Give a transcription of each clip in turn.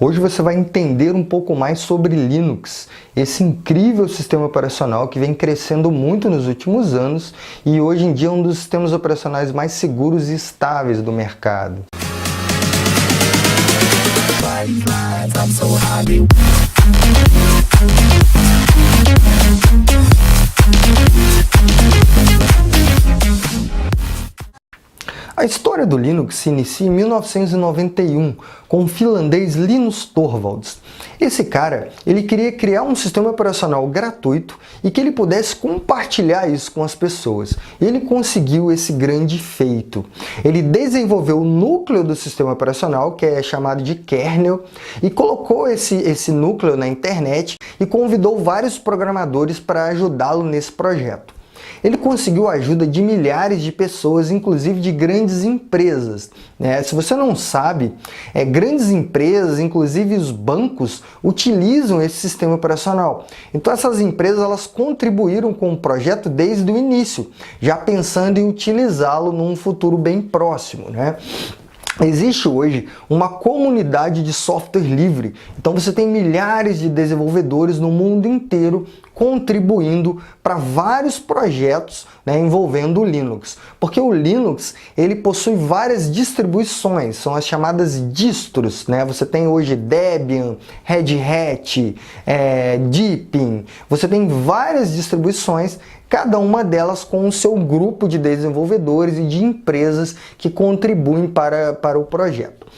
Hoje você vai entender um pouco mais sobre Linux, esse incrível sistema operacional que vem crescendo muito nos últimos anos e hoje em dia é um dos sistemas operacionais mais seguros e estáveis do mercado. A história do Linux se inicia em 1991 com o finlandês Linus Torvalds. Esse cara, ele queria criar um sistema operacional gratuito e que ele pudesse compartilhar isso com as pessoas. E ele conseguiu esse grande feito. Ele desenvolveu o núcleo do sistema operacional, que é chamado de kernel, e colocou esse núcleo na internet e convidou vários programadores para ajudá-lo nesse projeto. Ele conseguiu a ajuda de milhares de pessoas, inclusive de grandes empresas. Se você não sabe, grandes empresas, inclusive os bancos, utilizam esse sistema operacional. Então essas empresas elas contribuíram com o projeto desde o início, já pensando em utilizá-lo num futuro bem próximo, Existe hoje uma comunidade de software livre, então você tem milhares de desenvolvedores no mundo inteiro contribuindo para vários projetos envolvendo o Linux. Porque o Linux ele possui várias distribuições, são as chamadas distros. Você tem hoje Debian, Red Hat, Deepin, você tem várias distribuições, cada uma delas com o seu grupo de desenvolvedores e de empresas que contribuem para o projeto.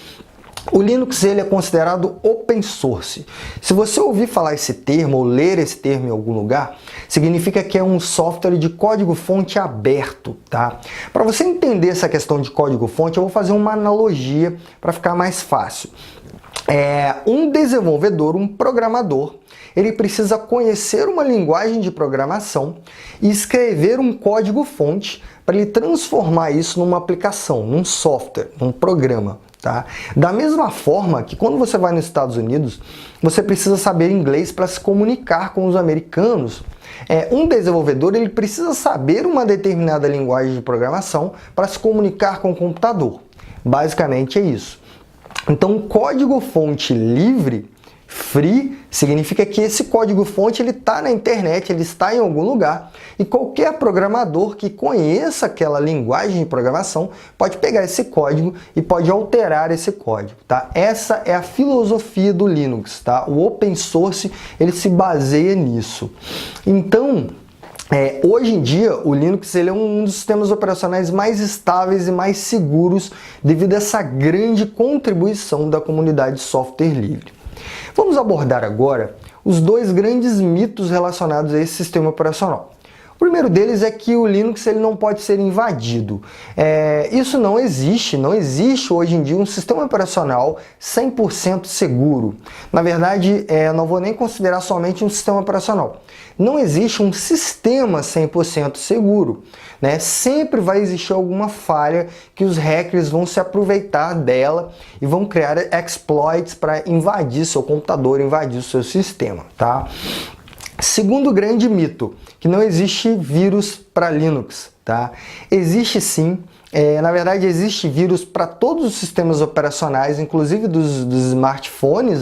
O Linux ele é considerado open source. Se você ouvir falar esse termo ou ler esse termo em algum lugar, significa que é um software de código-fonte aberto, tá? Para você entender essa questão de código-fonte, eu vou fazer uma analogia para ficar mais fácil. Um desenvolvedor, um programador, ele precisa conhecer uma linguagem de programação e escrever um código-fonte para ele transformar isso numa aplicação, num software, num programa. Da mesma forma que quando você vai nos Estados Unidos, você precisa saber inglês para se comunicar com os americanos. Um desenvolvedor ele precisa saber uma determinada linguagem de programação para se comunicar com o computador. Basicamente é isso. Então, código-fonte livre, free, significa que esse código-fonte ele está na internet, ele está em algum lugar e qualquer programador que conheça aquela linguagem de programação pode pegar esse código e pode alterar esse código, Essa é a filosofia do Linux, O open source ele se baseia nisso. Então, hoje em dia, o Linux ele é um dos sistemas operacionais mais estáveis e mais seguros devido a essa grande contribuição da comunidade de software livre. Vamos abordar agora os dois grandes mitos relacionados a esse sistema operacional. O primeiro deles é que o Linux ele não pode ser invadido. Isso não existe hoje em dia um sistema operacional 100% seguro. Na verdade, não vou nem considerar somente um sistema operacional. Não existe um sistema 100% seguro. Sempre vai existir alguma falha que os hackers vão se aproveitar dela e vão criar exploits para invadir seu computador, invadir o seu sistema, Segundo grande mito, que não existe vírus para Linux, Existe sim, na verdade existe vírus para todos os sistemas operacionais, inclusive dos smartphones,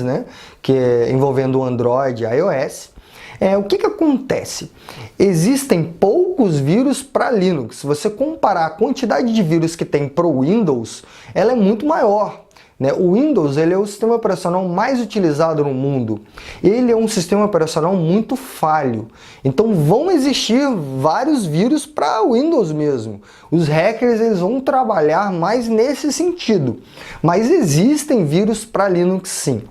envolvendo o Android e iOS. O que acontece? Existem poucos vírus para Linux. Se você comparar a quantidade de vírus que tem para o Windows, ela é muito maior. O Windows ele é o sistema operacional mais utilizado no mundo. Ele é um sistema operacional muito falho. Então vão existir vários vírus para o Windows mesmo. Os hackers eles vão trabalhar mais nesse sentido. Mas existem vírus para Linux sim.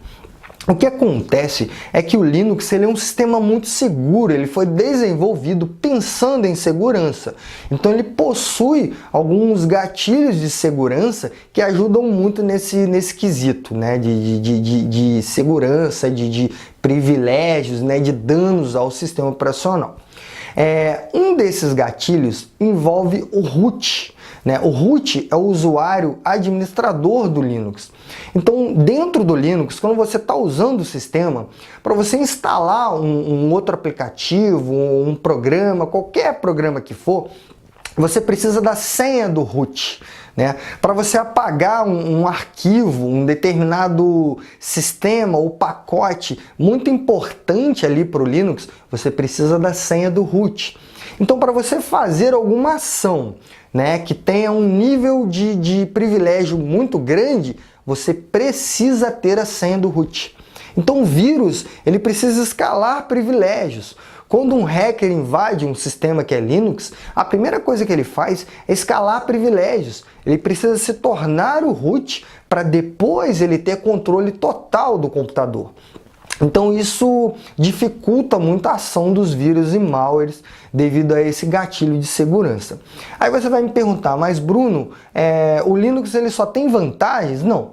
O que acontece é que o Linux ele é um sistema muito seguro, ele foi desenvolvido pensando em segurança. Então ele possui alguns gatilhos de segurança que ajudam muito nesse quesito, de segurança, de privilégios, de danos ao sistema operacional. Um desses gatilhos envolve o root. O root é o usuário administrador do Linux. Então, dentro do Linux, quando você está usando o sistema, para você instalar um outro aplicativo, um programa, qualquer programa que for, você precisa da senha do root. né? Para você apagar um arquivo, um determinado sistema ou pacote muito importante ali para o Linux, você precisa da senha do root. Então, para você fazer alguma ação, né, que tenha um nível de privilégio muito grande, você precisa ter a senha do root. Então o vírus, ele precisa escalar privilégios. Quando um hacker invade um sistema que é Linux, a primeira coisa que ele faz é escalar privilégios. Ele precisa se tornar o root para depois ele ter controle total do computador. Então isso dificulta muito a ação dos vírus e malwares devido a esse gatilho de segurança. Aí você vai me perguntar, mas Bruno, o Linux ele só tem vantagens? Não.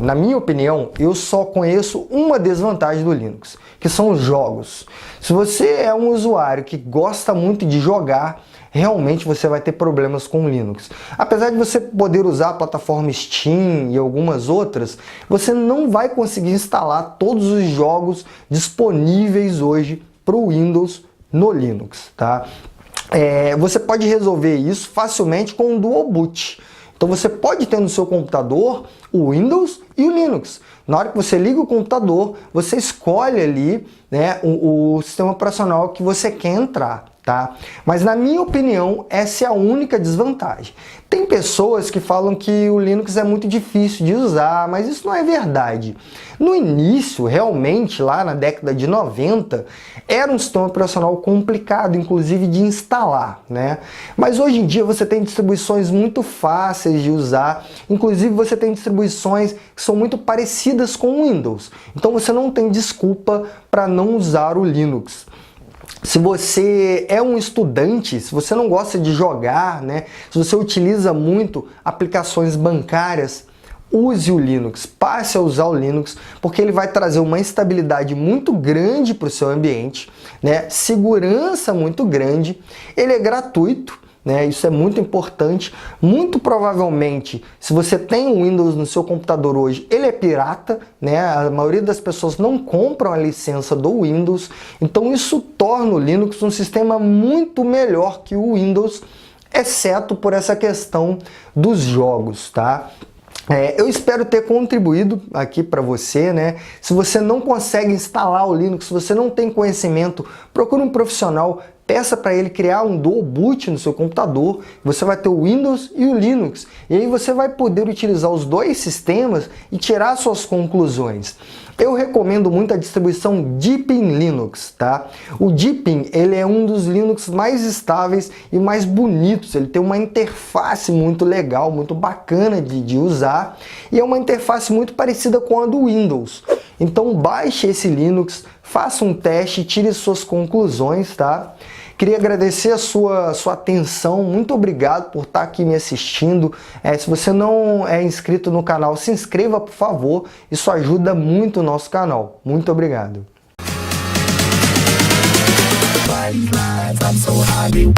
Na minha opinião, eu só conheço uma desvantagem do Linux, que são os jogos. Se você é um usuário que gosta muito de jogar, realmente você vai ter problemas com o Linux. Apesar de você poder usar a plataforma Steam e algumas outras, você não vai conseguir instalar todos os jogos disponíveis hoje para o Windows no Linux, tá? Você pode resolver isso facilmente com o Dual Boot. Então você pode ter no seu computador o Windows e o Linux. Na hora que você liga o computador, você escolhe ali, né, o sistema operacional que você quer entrar, tá? Mas na minha opinião, essa é a única desvantagem. Tem pessoas que falam que o Linux é muito difícil de usar, mas isso não é verdade. No início, realmente, lá na década de 90, era um sistema operacional complicado, inclusive de instalar, né? Mas hoje em dia você tem distribuições muito fáceis de usar, inclusive você tem distribuições que são muito parecidas com o Windows. Então você não tem desculpa para não usar o Linux. Se você é um estudante, se você não gosta de jogar, né? Se você utiliza muito aplicações bancárias, use o Linux, passe a usar o Linux, porque ele vai trazer uma estabilidade muito grande para o seu ambiente, né? Segurança muito grande, ele é gratuito, né? Isso é muito importante. Muito provavelmente, se você tem um Windows no seu computador hoje, ele é pirata, né? A maioria das pessoas não compram a licença do Windows, então isso torna o Linux um sistema muito melhor que o Windows, exceto por essa questão dos jogos, tá? Eu espero ter contribuído aqui para você, né? Se você não consegue instalar o Linux, se você não tem conhecimento, procure um profissional, peça para ele criar um Dual Boot no seu computador, você vai ter o Windows e o Linux, e aí você vai poder utilizar os dois sistemas e tirar suas conclusões. Eu recomendo muito a distribuição Deepin Linux, tá? O Deepin, ele é um dos Linux mais estáveis e mais bonitos, ele tem uma interface muito legal, muito bacana de usar, e é uma interface muito parecida com a do Windows. Então baixe esse Linux, faça um teste, tire suas conclusões, tá? Queria agradecer a sua atenção, muito obrigado por estar aqui me assistindo. Se você não é inscrito no canal, se inscreva, por favor, isso ajuda muito o nosso canal. Muito obrigado. I'm so happy.